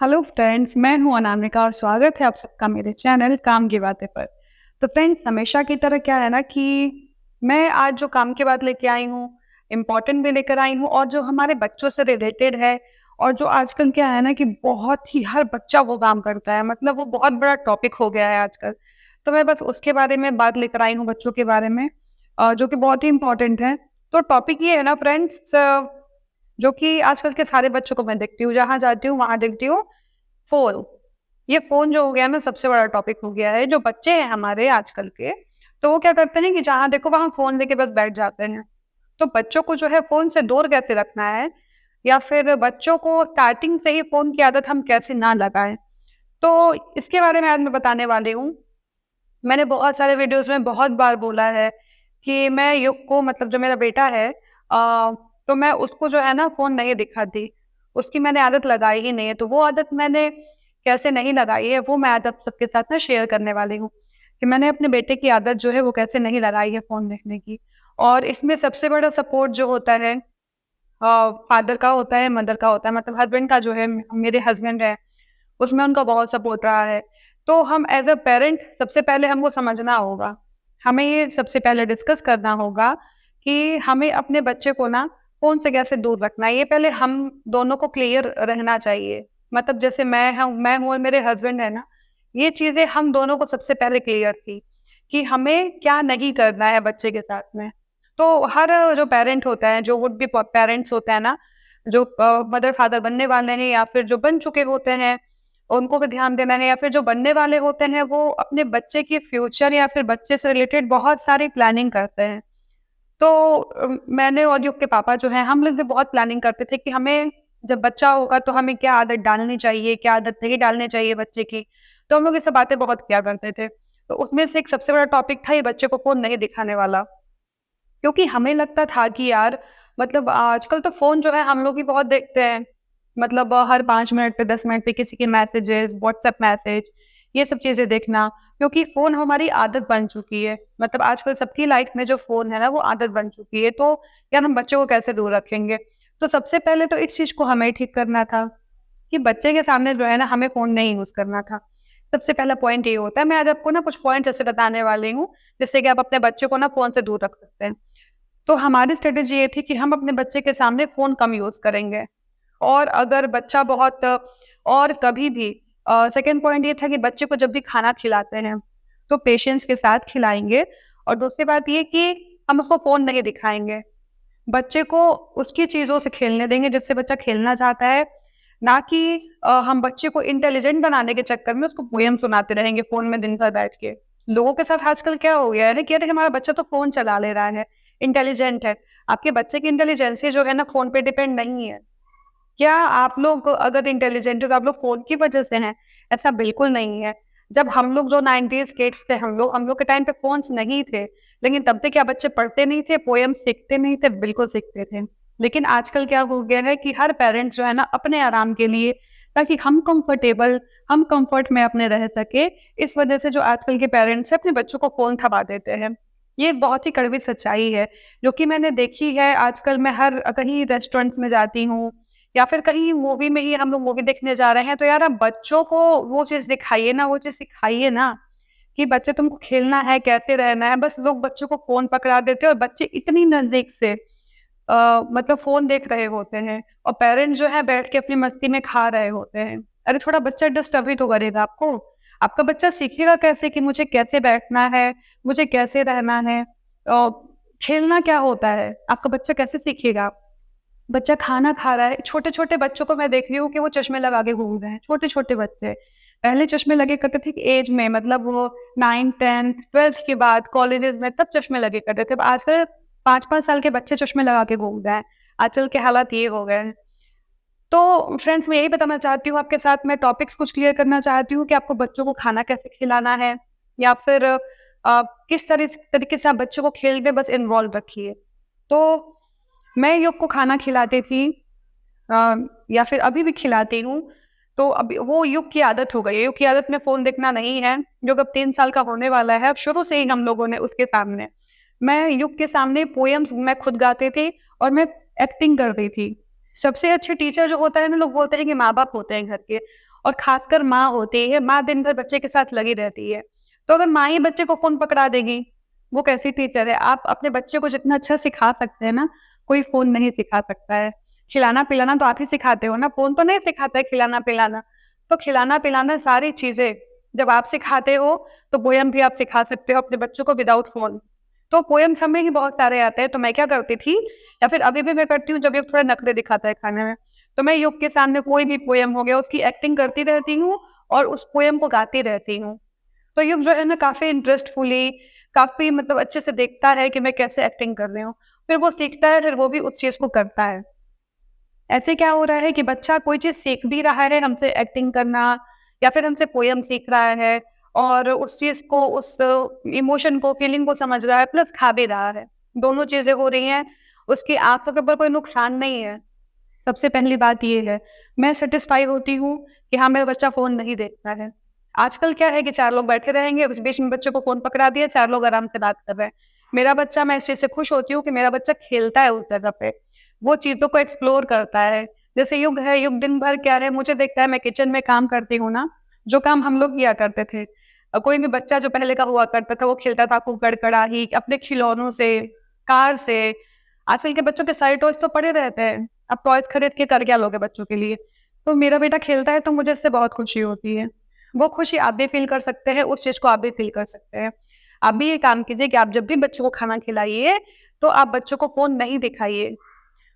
Hello friends, मैं हूं अनामिका और स्वागत है आप सबका मेरे चैनल काम की बातें पर। तो फ्रेंड्स, हमेशा की तरह क्या है ना कि मैं आज जो काम की बात लेके आई हूँ, इम्पोर्टेंट भी लेकर आई हूँ और जो हमारे बच्चों से रिलेटेड है और जो आजकल क्या है ना कि बहुत ही हर बच्चा वो काम करता है, मतलब वो बहुत बड़ा टॉपिक हो गया है आजकल। तो मैं बस उसके बारे में बात लेकर आई हूँ, बच्चों के बारे में, जो कि बहुत ही इम्पोर्टेंट है। तो टॉपिक ये है ना फ्रेंड्स, जो कि आजकल के सारे बच्चों को मैं देखती हूँ, जहाँ जाती हूँ वहाँ देखती हूँ, फ़ोन। ये फ़ोन जो हो गया ना सबसे बड़ा टॉपिक हो गया है। जो बच्चे हैं हमारे आजकल के, तो वो क्या करते हैं कि जहाँ देखो वहाँ फ़ोन लेके बस बैठ जाते हैं। तो बच्चों को जो है फ़ोन से दूर कैसे रखना है या फिर बच्चों को स्टार्टिंग से ही फ़ोन की आदत हम कैसे ना लगाएँ? तो इसके बारे में आज मैं बताने वाली हूँ। मैंने बहुत सारे वीडियोज़ में बहुत बार बोला है कि मैं युग को, मतलब जो मेरा बेटा है, तो मैं उसको जो है ना फ़ोन नहीं दिखाती। उसकी मैंने आदत लगाई ही नहीं है। तो वो आदत मैंने कैसे नहीं लगाई है, वो मैं आज आप सबके साथ ना शेयर करने वाली हूँ, कि मैंने अपने बेटे की आदत जो है वो कैसे नहीं लगाई है फ़ोन देखने की। और इसमें सबसे बड़ा सपोर्ट जो होता है, फादर का होता है, मदर का होता है, मतलब हस्बैंड का जो है, मेरे हस्बैंड हैं, उसमें उनका बहुत सपोर्ट रहा है। तो हम एज़ अ पेरेंट सबसे पहले हमको समझना होगा, हमें ये सबसे पहले डिस्कस करना होगा कि हमें अपने बच्चे को ना फ़ोन से कैसे दूर रखना है। ये पहले हम दोनों को क्लियर रहना चाहिए। मतलब जैसे मैं हूँ और मेरे हस्बैंड है ना, ये चीज़ें हम दोनों को सबसे पहले क्लियर थी कि हमें क्या नहीं करना है बच्चे के साथ में। तो हर जो पेरेंट होता है, जो वुड बी प पेरेंट्स होते हैं ना, जो मदर-फादर बनने वाले हैं या फिर जो बन चुके होते हैं, उनको भी ध्यान देना है, या फिर जो बनने वाले होते हैं वो अपने बच्चे के फ्यूचर या फिर बच्चे से रिलेटेड बहुत सारी प्लानिंग करते हैं। तो मैंने और युग के पापा जो हैं, हम लोग भी बहुत प्लानिंग करते थे कि हमें जब बच्चा होगा तो हमें क्या आदत डालनी चाहिए, क्या आदत नहीं डालनी चाहिए बच्चे की। तो हम लोग ये सब बातें बहुत किया करते थे। तो उसमें से एक सबसे बड़ा टॉपिक था ये बच्चे को फ़ोन नहीं दिखाने वाला। क्योंकि हमें लगता था कि यार, मतलब आजकल तो फ़ोन जो है हम लोग भी बहुत देखते हैं। मतलब हर 5 मिनट पे 10 मिनट पे किसी के मैसेजेस, व्हाट्सएप मैसेज, ये सब चीज़ें देखना, क्योंकि फ़ोन हमारी आदत बन चुकी है। मतलब आजकल सबकी लाइफ में जो फ़ोन है ना वो आदत बन चुकी है। तो यार हम बच्चों को कैसे दूर रखेंगे? तो सबसे पहले तो इस चीज़ को हमें ठीक करना था कि बच्चे के सामने जो है ना हमें फ़ोन नहीं यूज़ करना था। सबसे पहला पॉइंट ये होता है। मैं आज आपको ना कुछ पॉइंट्स ऐसे बताने वाली हूँ, जिससे कि आप अपने बच्चे को ना फ़ोन से दूर रख सकते हैं। तो हमारी स्ट्रेटेजी ये थी कि हम अपने बच्चे के सामने फ़ोन कम यूज़ करेंगे। और अगर बच्चा बहुत और कभी भी सेकंड पॉइंट ये था कि बच्चे को जब भी खाना खिलाते हैं, तो पेशेंस के साथ खिलाएँगे। और दूसरी बात ये कि हम उसको फ़ोन नहीं दिखाएँगे। बच्चे को उसकी चीज़ों से खेलने देंगे जिससे बच्चा खेलना चाहता है, ना कि हम बच्चे को इंटेलिजेंट बनाने के चक्कर में उसको पोएम सुनाते रहेंगे फ़ोन में दिन भर बैठ के। लोगों के साथ आजकल क्या हो गया है ना कि अरे हमारा बच्चा तो फ़ोन चला ले रहा है, इंटेलिजेंट है। आपके बच्चे की इंटेलिजेंसी जो है ना फ़ोन पे डिपेंड नहीं है। क्या आप लोग अगर इंटेलिजेंट हो तो आप लोग फ़ोन की वजह से हैं? ऐसा बिल्कुल नहीं है। जब हम लोग जो 90s किड्स थे, हम लोग के टाइम पे फ़ोन्स नहीं थे, लेकिन तब भी क्या बच्चे पढ़ते नहीं थे, पोएम सीखते नहीं थे? बिल्कुल सीखते थे। लेकिन आजकल क्या हो गया है कि हर पेरेंट्स जो है ना अपने आराम के लिए, ताकि हम कम्फ़र्ट में अपने रह सकें, इस वजह से जो आजकल के पेरेंट्स हैं अपने बच्चों को फ़ोन थमा देते हैं। ये बहुत ही कड़वी सच्चाई है, जो कि मैंने देखी है। आजकल मैं हर कहीं रेस्टोरेंट्स में जाती हूँ या फिर कहीं मूवी में ही हम लोग मूवी देखने जा रहे हैं, तो यार आप बच्चों को वो चीज़ दिखाइए ना, वो चीज़ सिखाइए ना कि बच्चे तुमको खेलना है, कैसे रहना है। बस लोग बच्चों को फ़ोन पकड़ा देते हैं और बच्चे इतनी नज़दीक से मतलब फ़ोन देख रहे होते हैं और पेरेंट्स जो है बैठ के अपनी मस्ती में खा रहे होते हैं। अरे थोड़ा बच्चा डिस्टर्ब भी तो करेगा आपको। आपका बच्चा सीखेगा कैसे कि मुझे कैसे बैठना है, मुझे कैसे रहना है, खेलना क्या होता है? आपका बच्चा कैसे सीखेगा? बच्चा खाना खा रहा है, छोटे-छोटे बच्चों को मैं देख रही हूँ कि वो चश्मे लगा के घूम रहे हैं, छोटे-छोटे बच्चे। पहले चश्मे लगे करते थे ऐज में, मतलब वो 9, 10, 12th के बाद कॉलेजेस में तब चश्मे लगे करते थे। अब आजकल 5-5 साल के बच्चे चश्मे लगा के घूम रहे हैं। आजकल के हालात ये हो गए हैं। तो फ्रेंड्स, मैं यही बताना चाहती हूँ आपके साथ, मैं टॉपिक्स कुछ क्लियर करना चाहती हूँ कि आपको बच्चों को खाना कैसे खिलाना है या फिर किस तरीके से आप बच्चों को खेल में बस इन्वॉल्व रखिए। तो मैं युग को खाना खिलाती थी, अ, या फिर अभी भी खिलाती हूँ। तो अभी वो युग की आदत हो गई है। युग की आदत में फ़ोन देखना नहीं है। युग अब 3 साल का होने वाला है। अब शुरू से ही हम लोगों ने उसके सामने, मैं युग के सामने पोएम्स मैं खुद गाती थी और मैं एक्टिंग करती थी। सबसे अच्छे टीचर जो होता है ना, लोग बोलते हैं कि माँ-बाप होते हैं घर के, और खासकर माँ होती है, माँ दिन भर बच्चे के साथ लगी रहती है। तो अगर माँ ही बच्चे को फ़ोन पकड़ा देगी, वो कैसी टीचर है? आप अपने बच्चे को जितना अच्छा सिखा सकते हैं ना, कोई फ़ोन नहीं सिखा सकता है। खिलाना-पिलाना तो आप ही सिखाते हो ना, फ़ोन तो नहीं सिखाता है खिलाना-पिलाना। तो खिलाना-पिलाना सारी चीज़ें जब आप सिखाते हो, तो पोएम भी आप सिखा सकते हो अपने बच्चों को विदाउट फ़ोन। तो पोएम्स हमें ही बहुत सारे आते हैं, तो मैं क्या करती थी या फिर अभी भी मैं करती हूँ जब ये थोड़ा नखरे दिखाता है खाने में, तो मैं युग के सामने कोई भी पोएम हो गया, उसकी एक्टिंग करती रहती हूँ और उस पोएम को गाती रहती हूँ। तो युग जो है ना काफ़ी इंटरेस्टफुली, काफ़ी मतलब अच्छे से देखता है कि मैं कैसे एक्टिंग कर रही हूँ। फिर वो सीखता है, फिर वो भी उस चीज़ को करता है। ऐसे क्या हो रहा है कि बच्चा कोई चीज़ सीख भी रहा है हमसे एक्टिंग करना या फिर हमसे पोएम सीख रहा है और उस चीज़ को, उस इमोशन को, फीलिंग को समझ रहा है, प्लस खा भी रहा है। दोनों चीज़ें हो रही हैं, उसकी आँखों के ऊपर कोई नुकसान नहीं है। सबसे पहली बात ये है, मैं सैटिस्फाई होती हूँ कि हाँ, मेरा बच्चा फ़ोन नहीं देखता है। आजकल क्या है कि 4 लोग बैठे रहेंगे, उस बीच में बच्चे को फ़ोन पकड़ा दिया, 4 लोग आराम से बात कर रहे हैं। मेरा बच्चा, मैं इस चीज़ से खुश होती हूँ कि मेरा बच्चा खेलता है उस जगह पे, वो चीज़ों को एक्सप्लोर करता है। जैसे युग है, युग दिन भर क्या है, मुझे देखता है, मैं किचन में काम करती हूँ ना, जो काम हम लोग किया करते थे। कोई भी बच्चा जो पहले का हुआ करता था, वो खेलता था कुकर, कढ़ाई, अपने खिलौनों से, कार से। आजकल के बच्चों के सारे टॉयज़ तो पड़े रहते हैं। अब टॉयज़ खरीद के कर क्या लोगे बच्चों के लिए? तो मेरा बेटा खेलता है तो मुझे इससे बहुत खुशी होती है। वो खुशी आप भी फ़ील कर सकते हैं, उस चीज़ को आप भी फ़ील कर सकते हैं। आप भी ये काम कीजिए कि आप जब भी बच्चों को खाना खिलाइए, तो आप बच्चों को फ़ोन नहीं दिखाइए।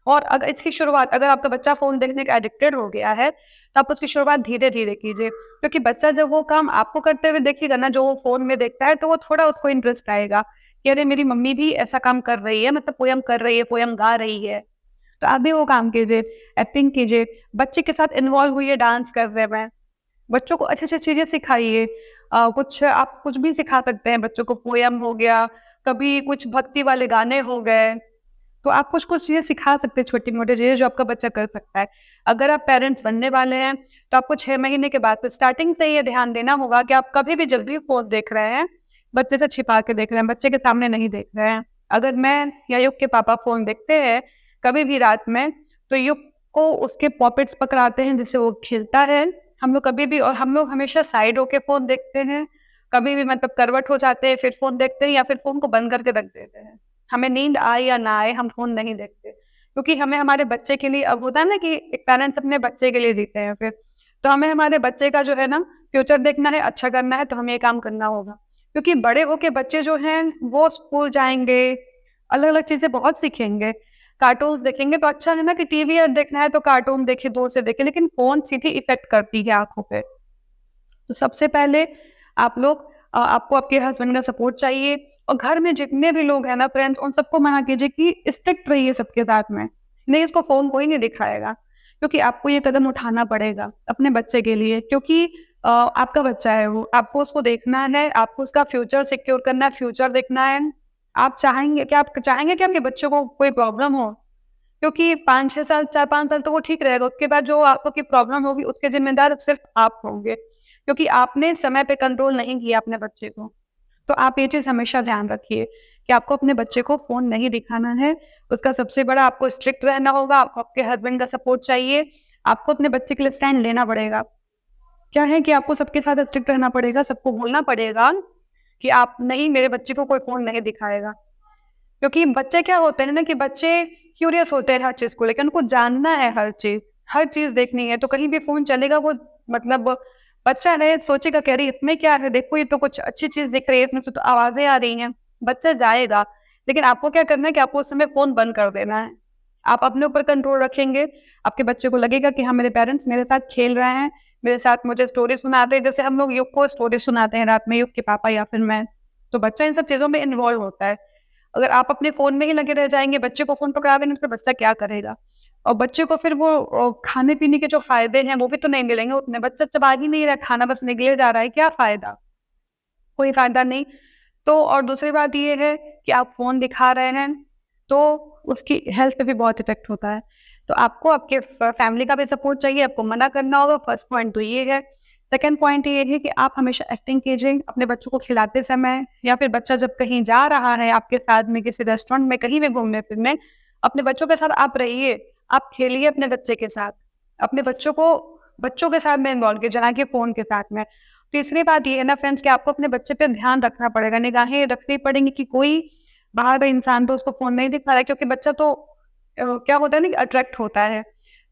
और अगर इसकी शुरुआत, अगर आपका बच्चा फ़ोन देखने का एडिक्टेड हो गया है, तो आप उसकी शुरुआत धीरे-धीरे कीजिए। क्योंकि बच्चा जब वो काम आपको करते हुए देखेगा ना, जो वो फ़ोन में देखता है, तो वो थोड़ा उसको इंटरेस्ट आएगा कि अरे! मेरी मम्मी भी ऐसा काम कर रही है, मतलब पोएम कर रही है, पोएम गा रही है। तो आप भी वो काम कीजिए, एक्टिंग कीजिए, बच्चे के साथ इन्वॉल्व होइए डांस करने में। बच्चों को अच्छी-अच्छी चीज़ें सिखाइए। कुछ आप कुछ भी सिखा सकते हैं बच्चों को, पोएम हो गया, कभी कुछ भक्ति वाले गाने हो गए। तो आप कुछ-कुछ चीज़ें सिखा सकते हैं, छोटी-मोटी चीज़ें जो आपका बच्चा कर सकता है। अगर आप पेरेंट्स बनने वाले हैं, तो आपको 6 महीने के बाद से स्टार्टिंग से ये ध्यान देना होगा कि आप कभी भी जब भी फ़ोन देख रहे हैं, बच्चे से छिपा के देख रहे हैं, बच्चे के सामने नहीं देख रहे हैं। अगर मैं या युग के पापा फ़ोन देखते हैं, कभी भी रात में, तो युग को उसके पॉकेट्स पकड़ाते हैं जिससे वो खेलता है। हम लोग कभी भी, और हम लोग हमेशा साइड होके फ़ोन देखते हैं, कभी भी मतलब करवट हो जाते हैं, फिर फ़ोन देखते हैं या फिर फ़ोन को बंद करके रख देते हैं। हमें नींद आए या ना आए, हम फ़ोन नहीं देखते। क्योंकि हमें हमारे बच्चे के लिए, अब होता है ना कि एक पेरेंट्स अपने बच्चे के लिए जीते हैं फिर। तो हमें हमारे बच्चे का जो है ना फ्यूचर देखना है, अच्छा करना है, तो हमें ये काम करना होगा। क्योंकि बड़े होके बच्चे जो हैं वो स्कूल जाएँगे, अलग-अलग चीज़ें बहुत सीखेंगे। कार्टून्स देखेंगे तो अच्छा है ना कि टीवी देखना है तो कार्टून देखें, दूर से देखें, लेकिन फ़ोन सीधी इफ़ेक्ट करती है आँखों पे। तो सबसे पहले आप लोग, आपको आपके हस्बैंड का सपोर्ट चाहिए और घर में जितने भी लोग हैं ना फ्रेंड्स, उन सबको मना कीजिए कि स्ट्रिक्ट रहिए सबके साथ में। नहीं, उसको फ़ोन कोई नहीं दिखाएगा, क्योंकि आपको ये कदम उठाना पड़ेगा अपने बच्चे के लिए, क्योंकि आपका बच्चा है वो, आपको उसको देखना है, आपको उसका फ्यूचर सिक्योर करना है, फ्यूचर देखना है। आप चाहेंगे कि आपके बच्चों को कोई प्रॉब्लम हो? क्योंकि 5-6 साल, 4-5 साल तो वो ठीक रहेगा, उसके बाद जो आपको की प्रॉब्लम होगी उसके ज़िम्मेदार सिर्फ़ आप होंगे, क्योंकि आपने समय पे कंट्रोल नहीं किया अपने बच्चे को। तो आप ये चीज़ हमेशा ध्यान रखिए कि आपको अपने बच्चे को फ़ोन नहीं दिखाना है। उसका सबसे बड़ा, आपको स्ट्रिक्ट रहना होगा, आपको आपके हस्बैंड का सपोर्ट चाहिए, आपको अपने बच्चे के लिए स्टैंड लेना पड़ेगा। क्या है कि आपको सबके साथ स्ट्रिक्ट रहना पड़ेगा, सबको बोलना पड़ेगा कि आप नहीं, मेरे बच्चे को कोई फ़ोन नहीं दिखाएगा। क्योंकि बच्चे क्या होते हैं ना कि बच्चे क्यूरियस होते हैं हर चीज़ को लेकर, उनको जानना है हर चीज़ देखनी है, तो कहीं भी फ़ोन चलेगा वो, मतलब बच्चा है सोचेगा कि अरे इसमें क्या है, देखो ये तो कुछ अच्छी चीज़ दिख रही है, इसमें तो आवाज़ें आ रही हैं, बच्चा जाएगा। लेकिन आपको क्या करना है कि आपको उस समय फ़ोन बंद कर देना है। आप अपने ऊपर कंट्रोल रखेंगे, आपके बच्चे को लगेगा कि हाँ, मेरे पेरेंट्स मेरे साथ खेल रहे हैं, मेरे साथ मुझे स्टोरी सुनाते हैं, जैसे हम लोग युग को स्टोरी सुनाते हैं रात में, युग के पापा या फिर मैं। तो बच्चा इन सब चीज़ों में इन्वॉल्व होता है। अगर आप अपने फ़ोन में ही लगे रह जाएँगे, बच्चे को फ़ोन पकड़ा देंगे, तो बच्चा क्या करेगा? और बच्चे को फिर वो खाने-पीने के जो फ़ायदे हैं, वो भी तो नहीं मिलेंगे उतने। बच्चा चबा ही नहीं रहा है, खाना बस निगले जा रहा है, क्या फ़ायदा? कोई फ़ायदा नहीं। तो और दूसरी बात ये है कि आप फ़ोन दिखा रहे हैं, तो उसकी हेल्थ पे भी बहुत इफ़ेक्ट होता है। तो आपको आपके फैमिली का भी सपोर्ट चाहिए, आपको मना करना होगा, फर्स्ट पॉइंट तो ये है। सेकंड पॉइंट ये है कि आप हमेशा एक्टिंग कीजिए अपने बच्चों को खिलाते समय, या फिर बच्चा जब कहीं जा रहा है आपके साथ में, किसी रेस्टोरेंट में, कहीं भी घूमने-फिरने, अपने बच्चों के साथ आप रहिए, आप खेलिए अपने बच्चे के साथ। अपने बच्चों को बच्चों के साथ में इन्वॉल्व किया ना कि फ़ोन के साथ में। तीसरी बात ये है ना फ्रेंड्स कि आपको अपने बच्चे पे ध्यान रखना पड़ेगा, निगाहें रखनी पड़ेंगी कि कोई बाहर का इंसान तो उसको फ़ोन नहीं दिखा रहा है, क्योंकि बच्चा तो क्या होता है ना कि अट्रैक्ट होता है।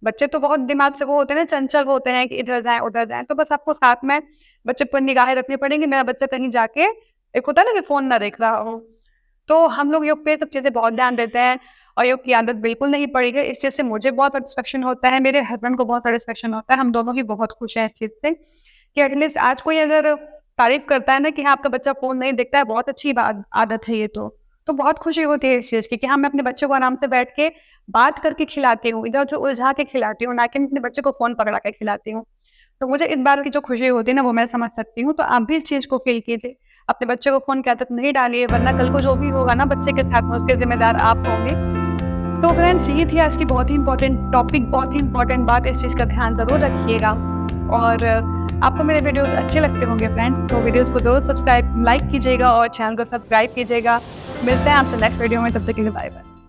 बच्चे तो बहुत दिमाग से वो होते हैं ना, चंचल होते हैं कि इधर जाएँ, उधर जाएँ। तो बस आपको साथ में बच्चे पर निगाहें रखनी पड़ेंगी, मेरा बच्चा कहीं जाके एक होता है ना कि फ़ोन ना देख रहा हो। तो हम लोग योग पे सब चीज़ें बहुत ध्यान देते हैं और योग की आदत बिल्कुल नहीं पड़ी है। इस चीज़ से मुझे बहुत सैटिस्फैक्शन होता है, मेरे हस्बैंड को बहुत सैटिस्फैक्शन होता है। हम दोनों ही बहुत खुश हैं इस चीज़ से कि एटलीस्ट आज कोई अगर तारीफ़ करता है ना कि हाँ, आपका बच्चा फ़ोन नहीं देखता है, बहुत अच्छी आदत है ये तो बहुत खुशी होती है इस चीज़ की कि हाँ, मैं अपने बच्चे को आराम से बैठ के बात करके खिलाती हूँ, इधर-उधर उलझा के खिलाती हूँ, ना कि अपने बच्चे को फ़ोन पकड़ा के खिलाती हूँ। तो मुझे इस बात की जो खुशी होती है ना, वो मैं समझ सकती हूँ। तो आप भी इस चीज़ को फ़ील कीजिए। अपने बच्चे को फ़ोन की आदत नहीं डालिए, वरना कल को जो भी होगा ना बच्चे के साथ में, उसके ज़िम्मेदार आप होंगे। तो फ्रेंड्स, ये थी आज की बहुत ही इम्पोर्टेंट टॉपिक, बहुत ही इम्पोर्टेंट बात। इस चीज़ का ध्यान ज़रूर रखिएगा और आपको मेरे वीडियोज़ अच्छे लगते होंगे फ्रेंड्स, तो वीडियोज़ को ज़रूर लाइक कीजिएगा और चैनल को सब्सक्राइब कीजिएगा। मिलते हैं आपसे नेक्स्ट वीडियो में, तब तक के लिए बाय बाय।